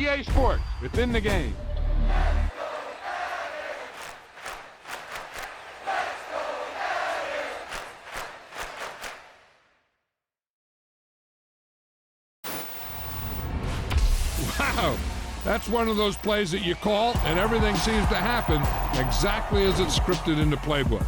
EA Sports, within the game. Wow, that's one of those plays that you call and everything seems to happen exactly as it's scripted in the playbook.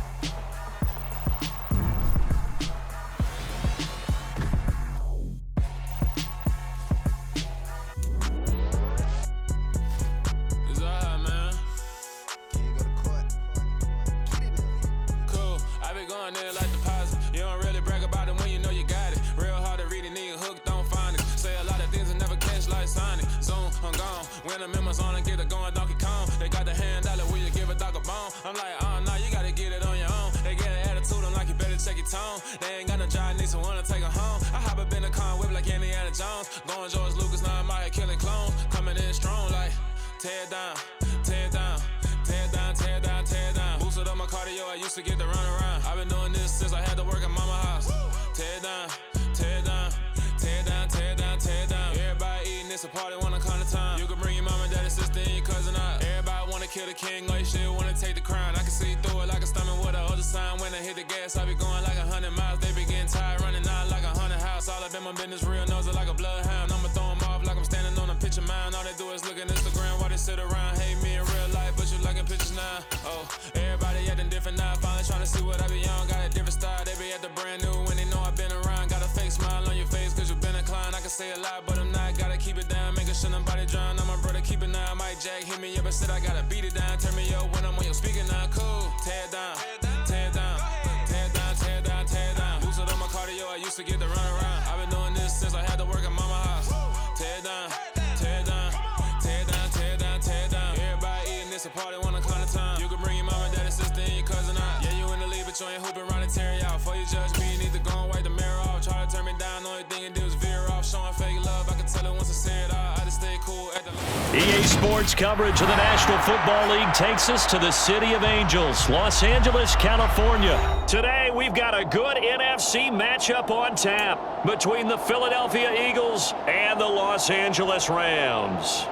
EA Sports coverage of the National Football League takes us to the City of Angels, Los Angeles, California. Today, we've got a good NFC matchup on tap between the Philadelphia Eagles and the Los Angeles Rams.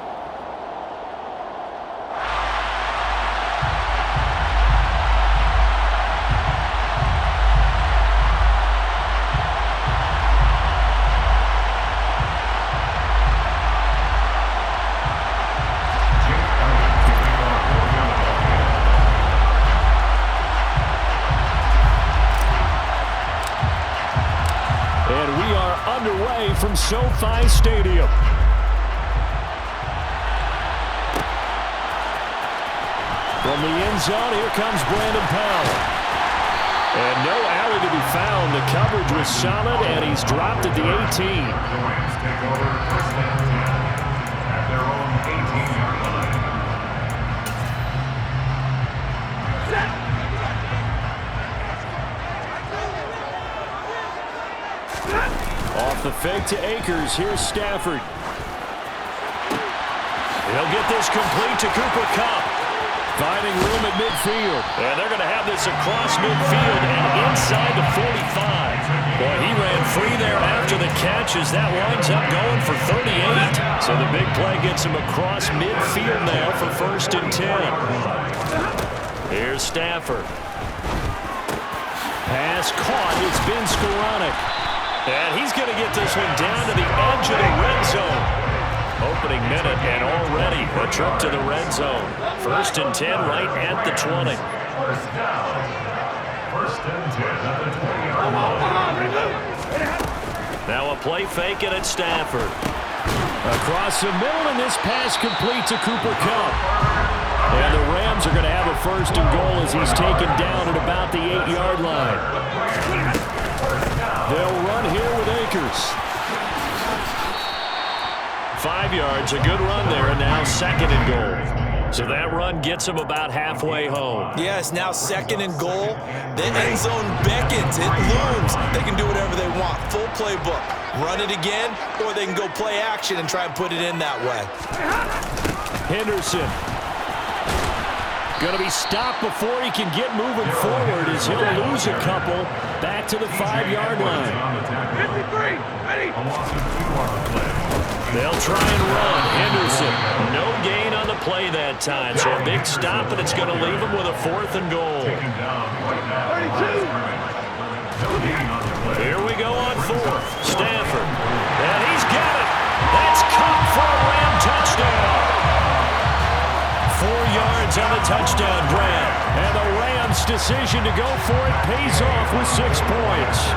From SoFi Stadium. From the end zone, here comes Brandon Powell. And no alley to be found. The coverage was solid, and he's dropped at the 18. Off the fake to Akers. Here's Stafford. He'll get this complete to Cooper Kupp. Finding room at midfield. And they're going to have this across midfield and inside the 45. Boy, he ran free there after the catch as that winds up going for 38. So the big play gets him across midfield now for 1st and 10. Here's Stafford. Pass caught. It's been Skoranek. And he's going to get this one down to the edge of the red zone. Opening minute and already a trip to the red zone. 1st and 10 right at the 20. First down. 1st and 10 at the 20. Now a play fake and it's Stafford. Across the middle, and this pass complete to Cooper Kupp. And the Rams are going to have a 1st and goal as he's taken down at about the 8-yard line. They'll run here with Akers. 5 yards, a good run there, and now 2nd and goal. So that run gets them about halfway home. Yeah, it's now 2nd and goal. The end zone beckons. It looms. They can do whatever they want. Full playbook. Run it again, or they can go play action and try and put it in that way. Henderson. Going to be stopped before he can get moving forward as he'll lose a couple back to the 5-yard line. 53, ready. A loss of 2 on the play. They'll try and run. Henderson, no gain on the play that time. So a big stop, and it's going to leave him with a 4th and goal. Here we go on 4th. Stafford. And he's got it. That's caught for a Ram touchdown. 4 yards on the touchdown grab. And the Rams' decision to go for it pays off with 6 points.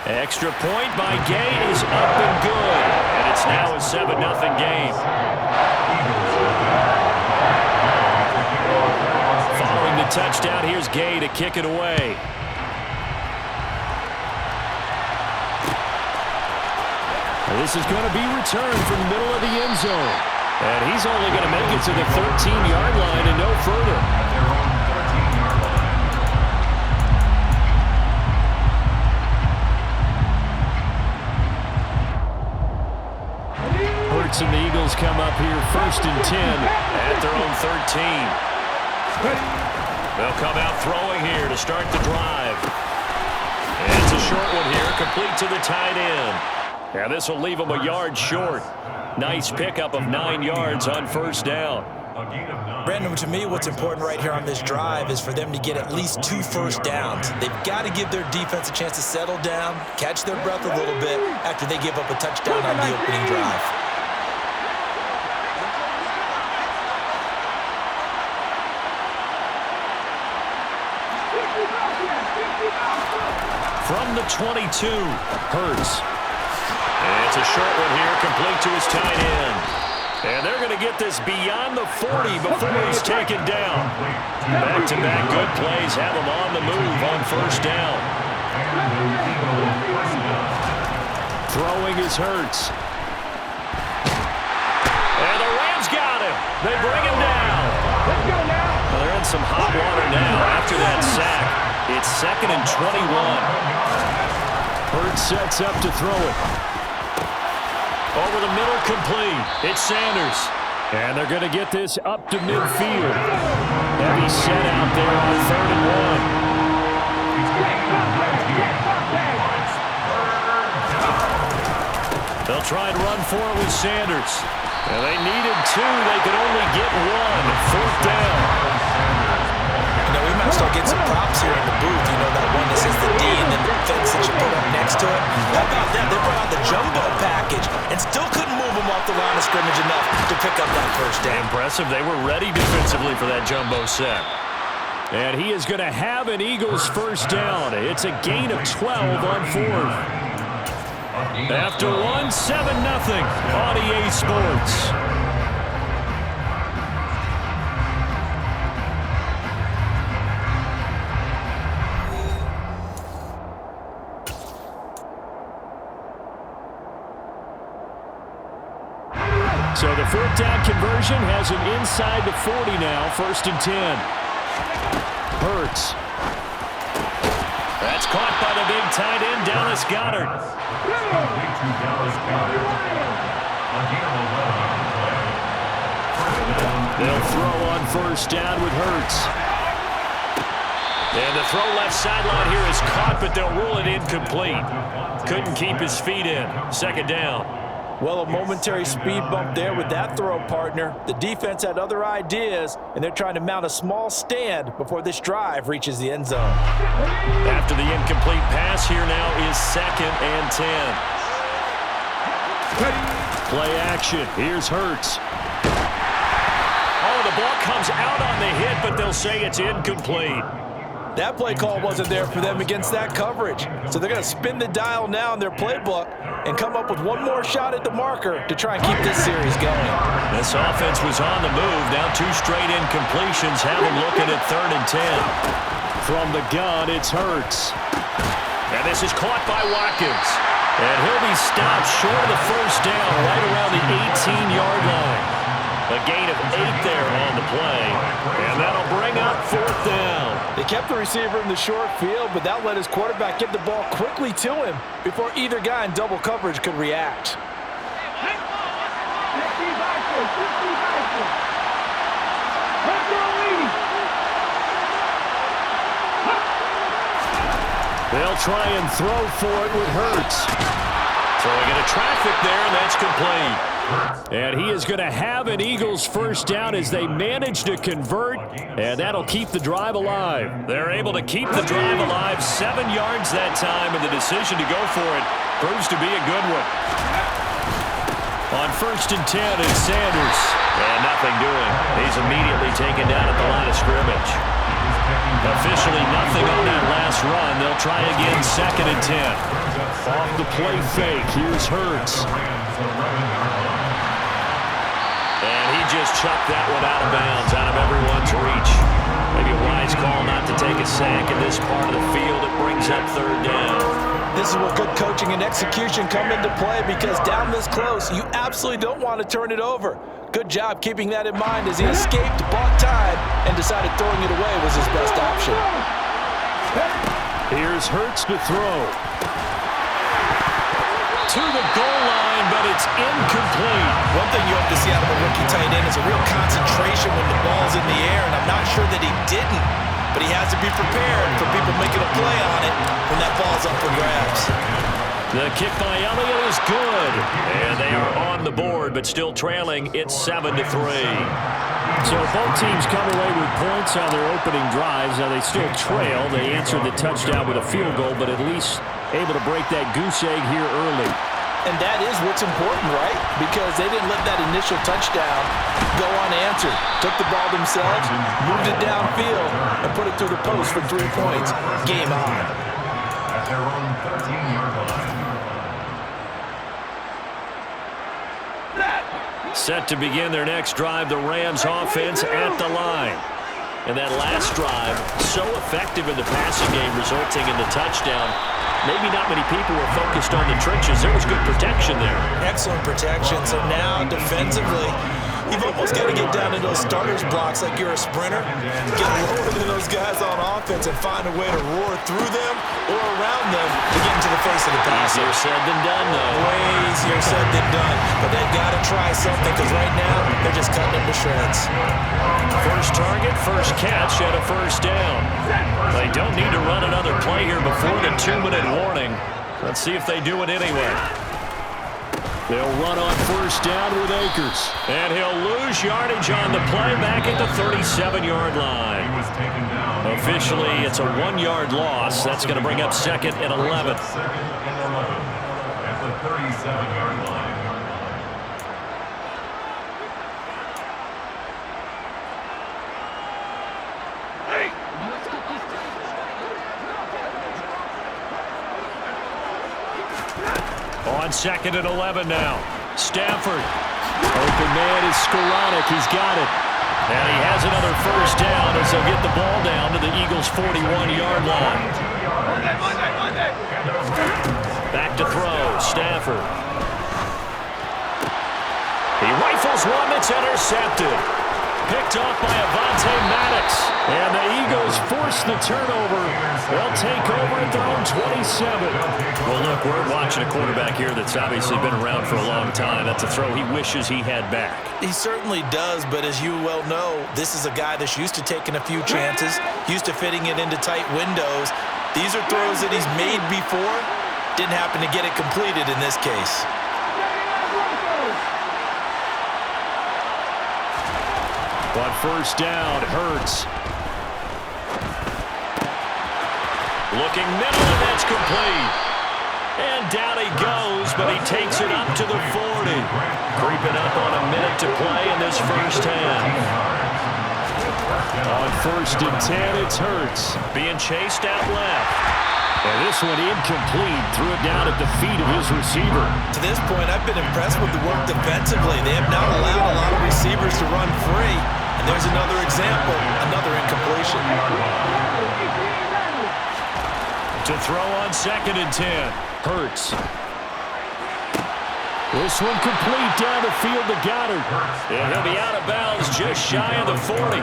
Extra point by Gay is up and good. And it's now a 7-0 game. Following the touchdown, here's Gay to kick it away. This is going to be returned from the middle of the end zone. And he's only going to make it to the 13-yard line and no further. Hurts and the Eagles come up here 1st and 10 at their own 13. They'll come out throwing here to start the drive. And it's a short one here, complete to the tight end. And this will leave him a yard short. Nice pickup of 9 yards on 1st down. Brandon, to me, what's important right here on this drive is for them to get at least 2 first downs. They've got to give their defense a chance to settle down, catch their breath a little bit after they give up a touchdown on the opening drive. From the 22, Hurts. And it's a short one here, complete to his tight end. And they're going to get this beyond the 40 before he's taken down. Back-to-back good plays have him on the move on 1st down. Throwing is Hurts. And the Rams got him. They bring him down. Let's go now. Well, they're in some hot water now after that sack. It's 2nd and 21. Hurts sets up to throw it. Over the middle, complete. It's Sanders. And they're going to get this up to midfield. Heavy set out there on 3rd and 1. They'll try and run for it with Sanders. And they needed 2. They could only get 1. 4th down. You know, we might start getting some props here in the booth. You know, that one that says the D and then the fence that you put up next to it. How about that? They brought out the jumbo package and still couldn't move them off the line of scrimmage enough to pick up that 1st down. Impressive. They were ready defensively for that jumbo set. And he is going to have an Eagles 1st down. It's a gain of 12 on 4th. After 1, 7-0 on EA Sports. So the 4th down conversion has him inside the 40 now, 1st and 10. Hurts. That's caught by the big tight end, Dallas Goedert. They'll throw on 1st down with Hurts. And the throw left sideline here is caught, but they'll rule it incomplete. Couldn't keep his feet in. 2nd down. Well, a momentary speed bump there with that throw, partner. The defense had other ideas, and they're trying to mount a small stand before this drive reaches the end zone. After the incomplete pass, here now is 2nd and 10. Play action. Here's Hurts. Oh, the ball comes out on the hit, but they'll say it's incomplete. That play call wasn't there for them against that coverage. So they're going to spin the dial now in their playbook and come up with one more shot at the marker to try and keep this series going. This offense was on the move. Now 2 straight incompletions have them looking at 3rd and 10. From the gun, it's Hurts. And this is caught by Watkins. And he'll be stopped short of the 1st down right around the 18-yard line. A gain of 8 there on the play. And that'll bring up 4th down. They kept the receiver in the short field, but that let his quarterback get the ball quickly to him before either guy in double coverage could react. They'll try and throw for it with Hurts. Throwing into traffic there, and that's complete. And he is going to have an Eagles first down as they manage to convert, and that'll keep the drive alive. They're able to keep the drive alive, 7 yards that time, and the decision to go for it proves to be a good one. On 1st and 10 is Sanders. And nothing doing. He's immediately taken down at the line of scrimmage. Officially nothing on that last run. They'll try again 2nd and 10. Off the play fake. Here's Hurts. And he just chucked that one out of bounds, out of everyone's reach. Maybe a wise call not to take a sack in this part of the field. It brings up 3rd down. This is where good coaching and execution come into play, because down this close, you absolutely don't want to turn it over. Good job keeping that in mind as he escaped, bought time, and decided throwing it away was his best option. Here's Hurts to throw. To the goal line, but it's incomplete. One thing you hope to see out of a rookie tight end is a real concentration when the ball's in the air, and I'm not sure that he didn't, but he has to be prepared for people making a play on it when that ball's up for grabs. The kick by Elliott is good. And they are on the board, but still trailing. It's 7-3. So both teams come away with points on their opening drives. Now they still trail. They answered the touchdown with a field goal, but at least able to break that goose egg here early. And that is what's important, right? Because they didn't let that initial touchdown go unanswered. Took the ball themselves, moved it downfield, and put it through the post for 3 points. Game on. At their own 13-yard line. Set to begin their next drive, the Rams offense at the line. And that last drive, so effective in the passing game, resulting in the touchdown. Maybe not many people were focused on the trenches. There was good protection there. Excellent protection. So now, defensively, you've almost got to get down to those starters blocks like you're a sprinter. Get lower than those guys on offense and find a way to roar through them or around them to get into the face of the passer. Easier said than done, though. Way easier said than done. But they've got to try something, because right now, they're just cutting them to shreds. First target, first catch, and a first down. They don't need to run another play here before the 2-minute warning. Let's see if they do it anyway. They'll run on first down with Akers. And he'll lose yardage on the play back at the 37-yard line. Officially, it's a 1-yard loss. That's going to bring up 2nd and 11. At the 37-yard line. On 2nd and 11 now. Stafford. Open man is Skoranek. He's got it. And he has another first down as they'll get the ball down to the Eagles' 41-yard line. Back to throw. Stafford. He rifles one that's intercepted. Picked off by Avonte Maddox. And the Eagles force the turnover. They'll take over at their own 27. Well, look, we're watching a quarterback here that's obviously been around for a long time. That's a throw he wishes he had back. He certainly does, but as you well know, this is a guy that's used to taking a few chances, used to fitting it into tight windows. These are throws that he's made before. Didn't happen to get it completed in this case. On first down, Hurts. Looking middle, and that's complete. And down he goes, but he takes it up to the 40. Creeping up on a minute to play in this first half. On 1st and 10, it's Hurts. Being chased out left. And this one incomplete. Threw it down at the feet of his receiver. To this point, I've been impressed with the work defensively. They have not allowed a lot of receivers to run free. And there's another example, another incompletion. To throw on 2nd and 10. Hurts. This one complete down the field to Goddard. And he'll be out of bounds just shy of the 40.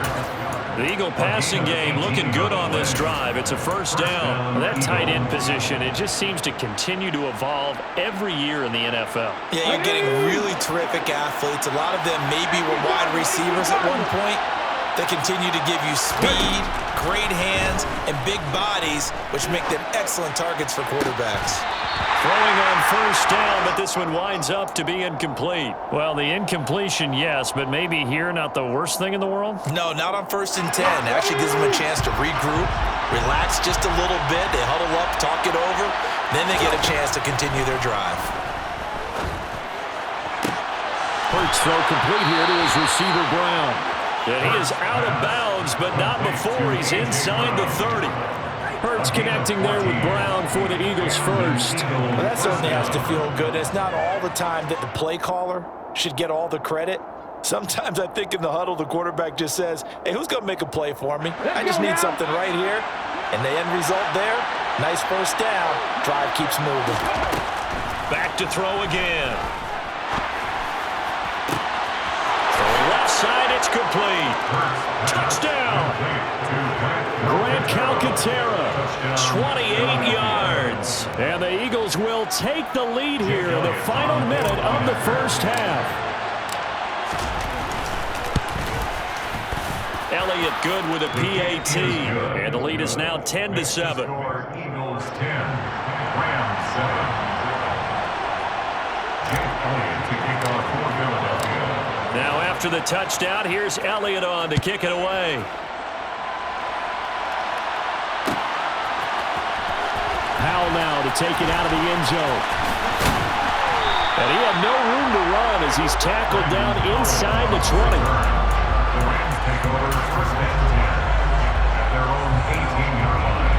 The Eagle passing game looking good on this drive. It's a first down. Well, that tight end position, it just seems to continue to evolve every year in the NFL. Yeah, you're getting really terrific athletes. A lot of them maybe were wide receivers at one point. They continue to give you speed, great hands, and big bodies, which make them excellent targets for quarterbacks. Throwing on first down, but this one winds up to be incomplete. Well, the incompletion, yes, but maybe here not the worst thing in the world? No, not on 1st and 10. It actually gives them a chance to regroup, relax just a little bit. They huddle up, talk it over. Then they get a chance to continue their drive. Hurts throw complete here to his receiver, Brown. And he is out of bounds, but not before he's inside the 30. Hurts connecting there with Brown for the Eagles first. Well, that certainly has to feel good. It's not all the time that the play caller should get all the credit. Sometimes I think in the huddle, the quarterback just says, hey, who's going to make a play for me? I just need something right here. And the end result there, nice first down. Drive keeps moving. Back to throw again. Left side, it's complete. Touchdown. Grant Calcaterra, 28 yards. And the Eagles will take the lead here in the final minute of the first half. Elliott good with a PAT. And the lead is now 10-7. Eagles 10, Rams 7. Jake Elliott to kick off for Philadelphia. Now after the touchdown, here's Elliott on to kick it away. Powell now to take it out of the end zone. And he had no room to run as he's tackled down inside the 20. The Rams take over 1st and 10 at their own 18-yard line.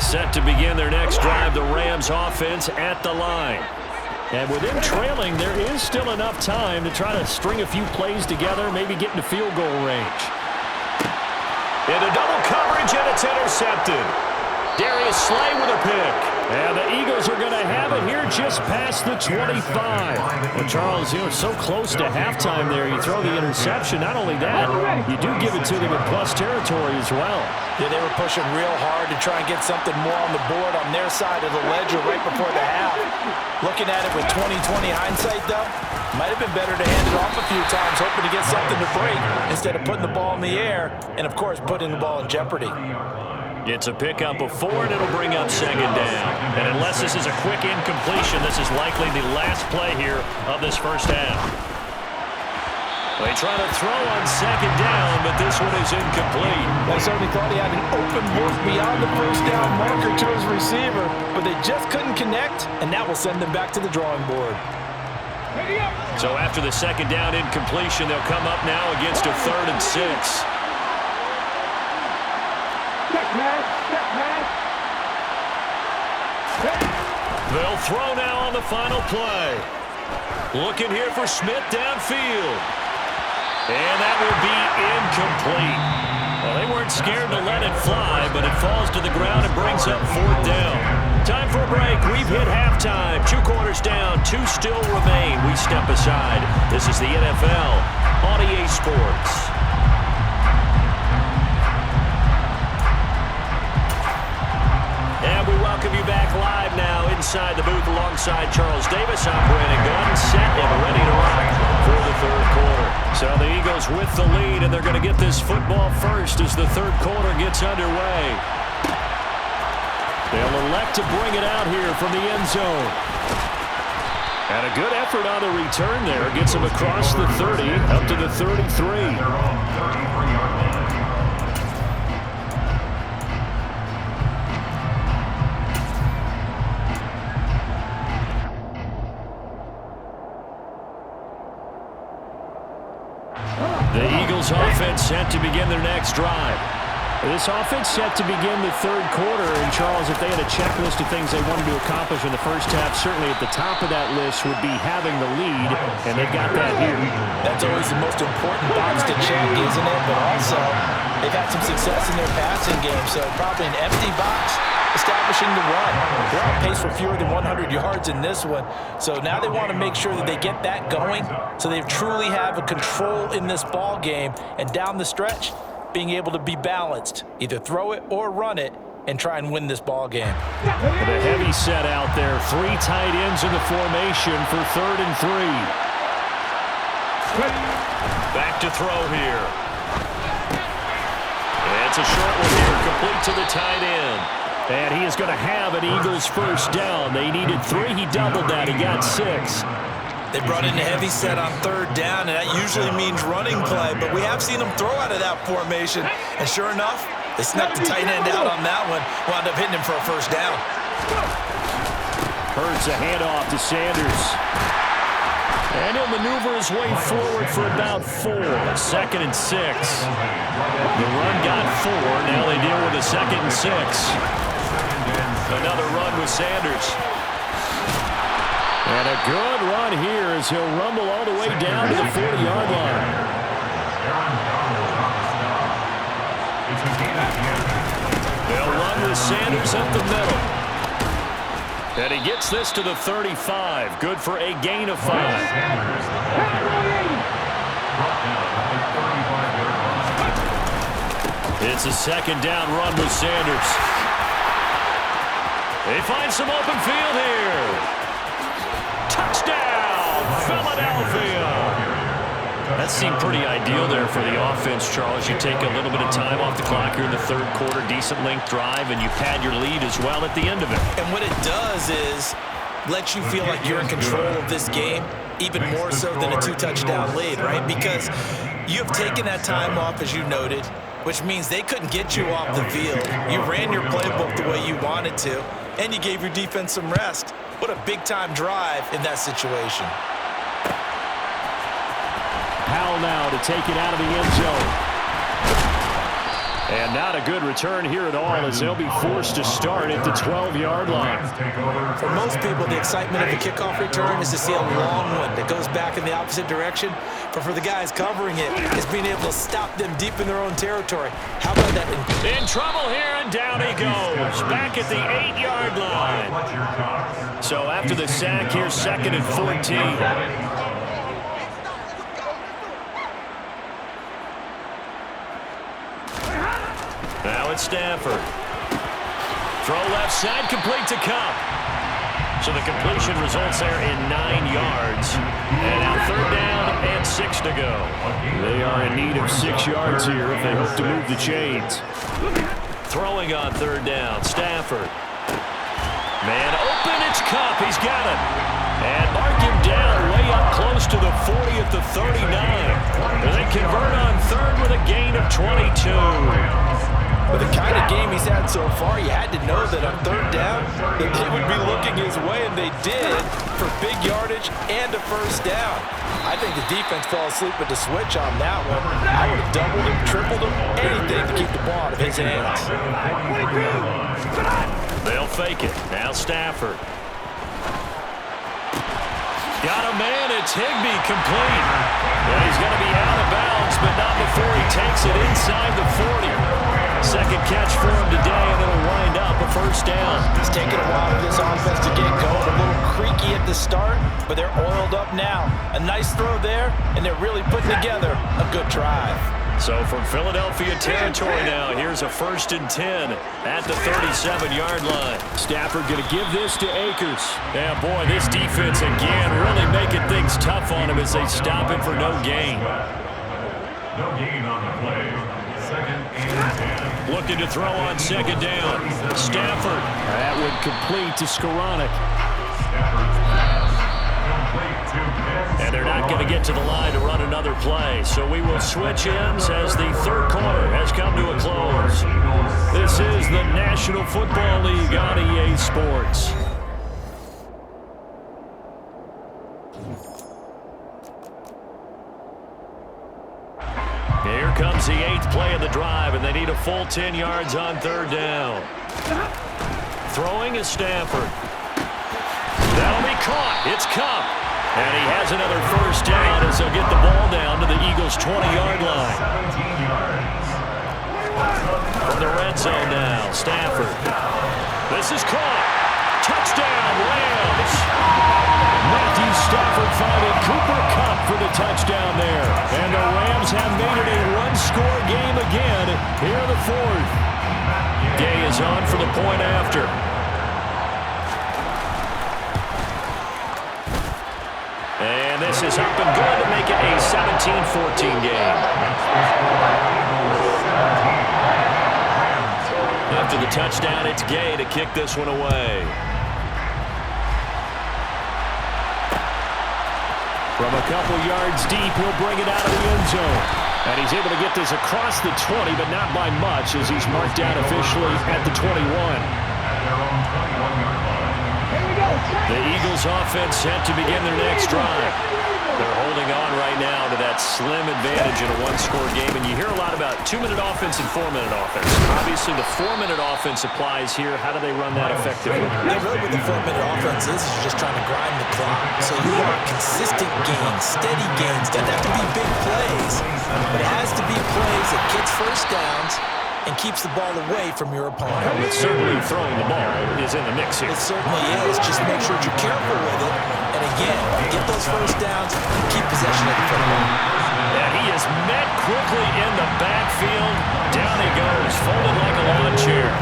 Set to begin their next drive, the Rams offense at the line. And with them trailing, there is still enough time to try to string a few plays together, maybe get into field goal range. Into double coverage, and it's intercepted. Darius Slay with a pick. And the Eagles are going to have it here just past the 25. Well, Charles, you know, so close to halftime there. You throw the interception. Not only that, you do give it to them in plus territory as well. Yeah, they were pushing real hard to try and get something more on the board on their side of the ledger right before the half. Looking at it with 20/20 hindsight, though, might have been better to hand it off a few times, hoping to get something to break instead of putting the ball in the air and, of course, putting the ball in jeopardy. It's a pickup of 4, and it'll bring up 2nd down. And unless this is a quick incompletion, this is likely the last play here of this first half. They try to throw on 2nd down, but this one is incomplete. I certainly thought he had an open look beyond the first down marker to his receiver, but they just couldn't connect, and that will send them back to the drawing board. So after the 2nd down incompletion, they'll come up now against a 3rd and 6. They'll throw now on the final play. Looking here for Smith downfield. And that will be incomplete. Well, they weren't scared to let it fly, but it falls to the ground and brings up 4th down. Time for a break. We've hit halftime. 2 quarters down. 2 still remain. We step aside. This is the NFL on EA Sports. And we welcome you back live now inside the booth alongside Charles Davis. I'm Brandon Gunn, set and ready to rock for the 3rd quarter. So the Eagles with the lead, and they're going to get this football first as the 3rd quarter gets underway. They'll elect to bring it out here from the end zone. And a good effort on the return there. Gets him across the 30 up to the 33. The Eagles offense set to begin their next drive. This offense set to begin the 3rd quarter. And, Charles, if they had a checklist of things they wanted to accomplish in the first half, certainly at the top of that list would be having the lead, and they've got that here. That's always the most important box to check, isn't it? But also, they've had some success in their passing game, so probably an empty box establishing the run. They're on pace for fewer than 100 yards in this one, so now they want to make sure that they get that going so they truly have a control in this ball game, and down the stretch, being able to be balanced, either throw it or run it, and try and win this ball game. And a heavy set out there. 3 tight ends in the formation for 3rd and 3. Back to throw here. It's a short one here, complete to the tight end. And he is going to have an Eagles first down. They needed 3. He doubled that. He got 6. They brought in a heavy set on third down, and that usually means running play, but we have seen them throw out of that formation. And sure enough, they snuck the tight end out on that one, wound up hitting him for a first down. Hurts a handoff to Sanders. And he'll maneuver his way forward for about 4. 2nd and 6. The run got 4. Now they deal with a 2nd and 6. Another run with Sanders. And a good run here as he'll rumble all the way down to the 40-yard line. They'll run with Sanders up the middle. And he gets this to the 35. Good for a gain of 5. It's a 2nd down run with Sanders. They find some open field here. Touchdown, Philadelphia. That seemed pretty ideal there for the offense, Charles. You take a little bit of time off the clock here in the 3rd quarter, decent length drive, and you pad your lead as well at the end of it. And what it does is let you feel like you're in control of this game, even more so than a 2-touchdown lead, right? Because you have taken that time off, as you noted, which means they couldn't get you off the field. You ran your playbook the way you wanted to, and you gave your defense some rest. What a big-time drive in that situation. Powell now to take it out of the end zone. And not a good return here at all as they'll be forced to start at the 12-yard line. For most people, the excitement of the kickoff return is to see a long one that goes back in the opposite direction. But for the guys covering it, it's being able to stop them deep in their own territory. How about that? In trouble here, and down he goes. Back at the 8-yard line. So after the sack, here's 2nd and 14. Now it's Stafford. Throw left side, complete to Cup. So the completion results there in 9 yards. And now 3rd down and 6 to go. They are in need of 6 yards here if they hope to move the chains. Throwing on 3rd down, Stafford. Man open, it's Cup. He's got it. And mark him down way up close to the 40 at the 39. And they convert on 3rd with a gain of 22. With the kind of game he's had so far, you had to know that on 3rd down that they would be looking his way, and they did for big yardage and a first down. I think the defense fell asleep with the switch on that one. I would have doubled him, tripled him, anything to keep the ball out of his hands. They'll fake it. Now Stafford. Got a man. It's Higbee, complete. Well, he's going to be out of bounds, but not before he takes it inside the 40. 2nd catch for him today, and it'll wind up a first down. It's taken a while for this offense to get going. A little creaky at the start, but they're oiled up now. A nice throw there, and they're really putting together a good drive. So from Philadelphia territory now, here's a 1st and 10 at the 37-yard line. Stafford going to give this to Akers. Yeah, boy, this defense again really making things tough on him as they stop him for no gain. No gain on the play. 2nd and 10. Looking to throw on 2nd down. Stafford. That would complete to Skoranek. And they're not going to get to the line to run another play. So we will switch ends as the 3rd quarter has come to a close. This is the National Football League on EA Sports. Here comes the 8th play of the drive, and they need a full 10 yards on 3rd down. Throwing is Stafford. That'll be caught. It's Cup. And he has another first down as they'll get the ball down to the Eagles' 20-yard line. From the red zone now, Stafford. This is caught. Touchdown, Rams. Matthew Stafford finding Cooper Kupp for the touchdown there. And the Rams have made it a one-score game again here in the 4th. Gay is on for the point after. And this is up and good to make it a 17-14 game. After the touchdown, it's Gay to kick this one away. From a couple yards deep, he'll bring it out of the end zone. And he's able to get this across the 20, but not by much, as he's marked down officially at the 21. The Eagles offense set to begin their next drive. They're holding on right now to that slim advantage in a one-score game, and you hear a lot about 2-minute offense and 4-minute offense. Obviously, the 4-minute offense applies here. How do they run that effectively? Yeah, really what the 4-minute offense is just trying to grind the clock. So you want consistent gains, steady gains. Doesn't have to be big plays, but it has to be plays that gets first downs and keeps the ball away from your opponent. But certainly throwing the ball is in the mix here. It certainly is. Just make sure you're careful with it. And again, get those first downs, keep possession of the football. And he is met quickly in the backfield. Down he goes, folded like a lawn chair.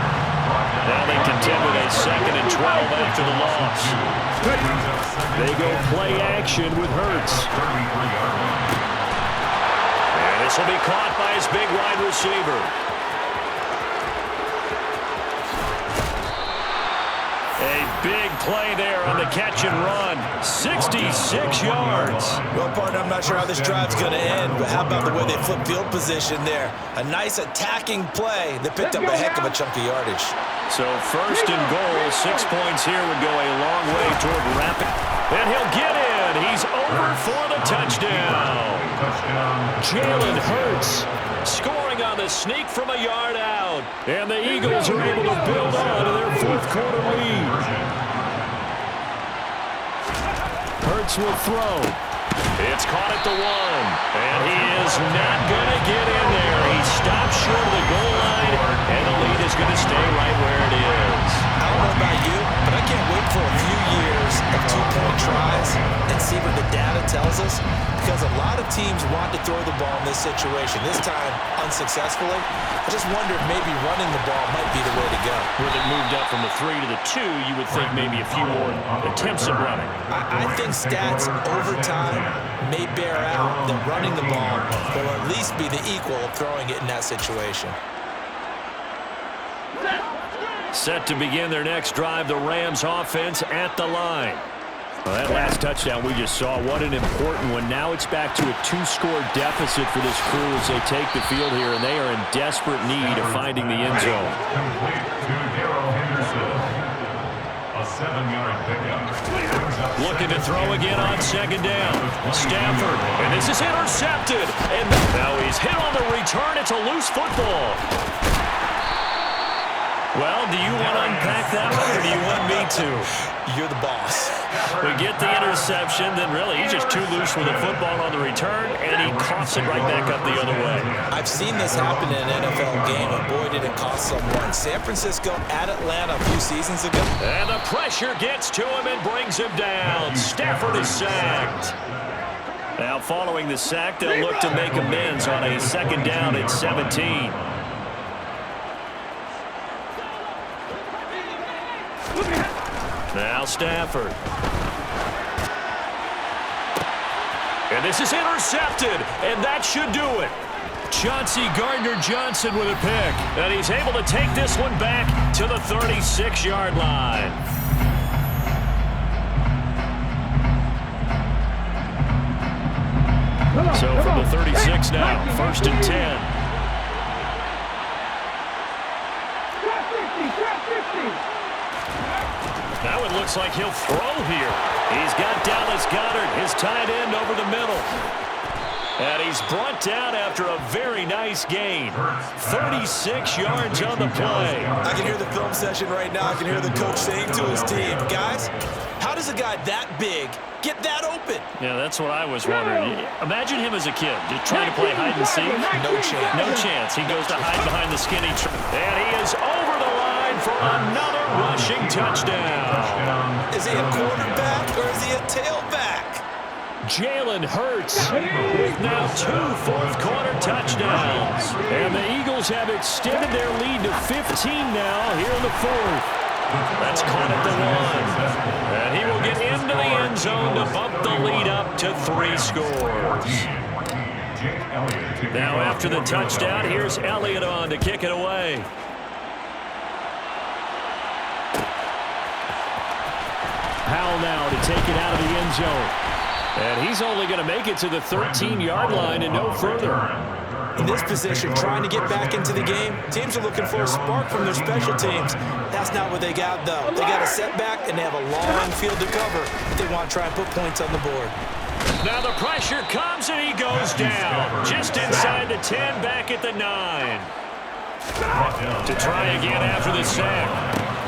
Now they contend with a 2nd and 12 after the loss. They go play action with Hurts. And this will be caught by his big wide receiver. A big play there on the catch and run. 66 yards. Well, partner, I'm not sure how this drive's going to end, but how about the way they flip field position there? A nice attacking play that picked up a heck of a chunk of yardage. So 1st and goal, 6 points here would go a long way toward wrapping. And he'll get in. He's over for the touchdown. Jalen Hurts scoring on the sneak from a yard out. And the Eagles are able to build on to their 4th quarter lead. Hurts will throw. It's caught at the 1. And he is not going to get in there. He stops short of the goal line. And the lead is going to stay right where it is. I don't know about you, but I can't wait for a few years of 2-point tries and see what the data tells us, because a lot of teams want to throw the ball in this situation, this time unsuccessfully. I just wonder if maybe running the ball might be the way to go. With it moved up from the 3 to the 2, you would think maybe a few more attempts at running. I think stats over time may bear out that running the ball will at least be the equal of throwing it in that situation. Set to begin their next drive, the Rams offense at the line. Well, that last touchdown we just saw, what an important one. Now it's back to a 2-score deficit for this crew as they take the field here, and they are in desperate need of finding the end zone. A 7-yard pickup. Looking to throw again on 2nd down. Stafford, and this is intercepted. And now he's hit on the return. It's a loose football. Well, do you want to unpack that one, or do you want me to? You're the boss. We get the interception, then really he's just too loose with the football on the return, and he coughs it right back up the other way. I've seen this happen in an NFL game, and boy, did it cost someone. San Francisco at Atlanta a few seasons ago. And the pressure gets to him and brings him down. Stafford is sacked. Now following the sack, they'll look to make amends on a 2nd down at 17. Now Stafford. And this is intercepted, and that should do it. Chauncey Gardner-Johnson with a pick, and he's able to take this one back to the 36-yard line. So from the 36 now, 1st and 10. Now it looks like he'll throw here. He's got Dallas Goedert, his tight end, over the middle. And he's brought down after a very nice gain. 36 yards on the play. I can hear the film session right now. I can hear the coach saying to his team, guys, how does a guy that big get that open? Yeah, that's what I was wondering. Imagine him as a kid, just trying to play hide and seek. No chance. No chance. He goes to hide behind the skinny tree. And he is over the line for another rushing touchdown. Is he a quarterback or is he a tailback? Jalen Hurts with now 2 fourth-quarter touchdowns. And the Eagles have extended their lead to 15 now here in the 4th. That's caught at the 1. And he will get into the end zone to bump the lead up to 3 scores. Now after the touchdown, here's Elliott on to kick it away. Powell now to take it out of the end zone. And he's only going to make it to the 13-yard line and no further. In this position, trying to get back into the game, teams are looking for a spark from their special teams. That's not what they got, though. They got a setback, and they have a long field to cover if they want to try and put points on the board. Now the pressure comes, and he goes down. Just inside the 10, back at the 9. To try again after the sack.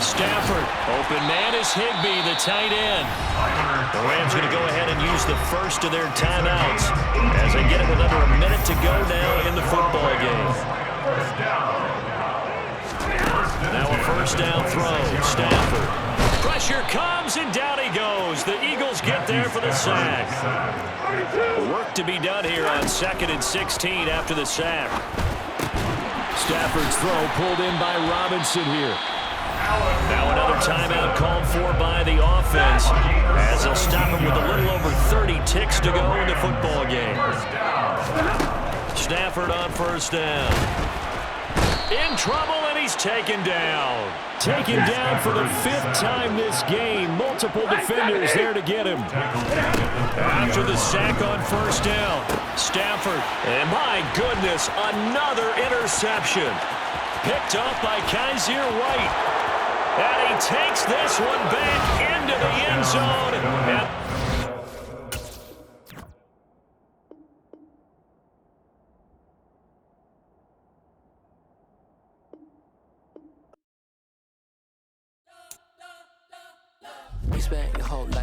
Stafford, open man is Higbee, the tight end. The Rams going to go ahead and use the first of their timeouts as they get it with under a minute to go now in the football game. Now a first down throw. Stafford. Pressure comes, and down he goes. The Eagles get there for the sack. Work to be done here on 2nd and 16 after the sack. Stafford's throw pulled in by Robinson here. Now another timeout called for by the offense as they'll stop him with a little over 30 ticks to go in the football game. Stafford on first down. In trouble, and he's taken down. Taken down for the 5th time this game. Multiple defenders there to get him. After the sack on first down, Stafford, and my goodness, another interception. Picked off by Kaiser White. And he takes this one back into the end zone. We spent your whole life.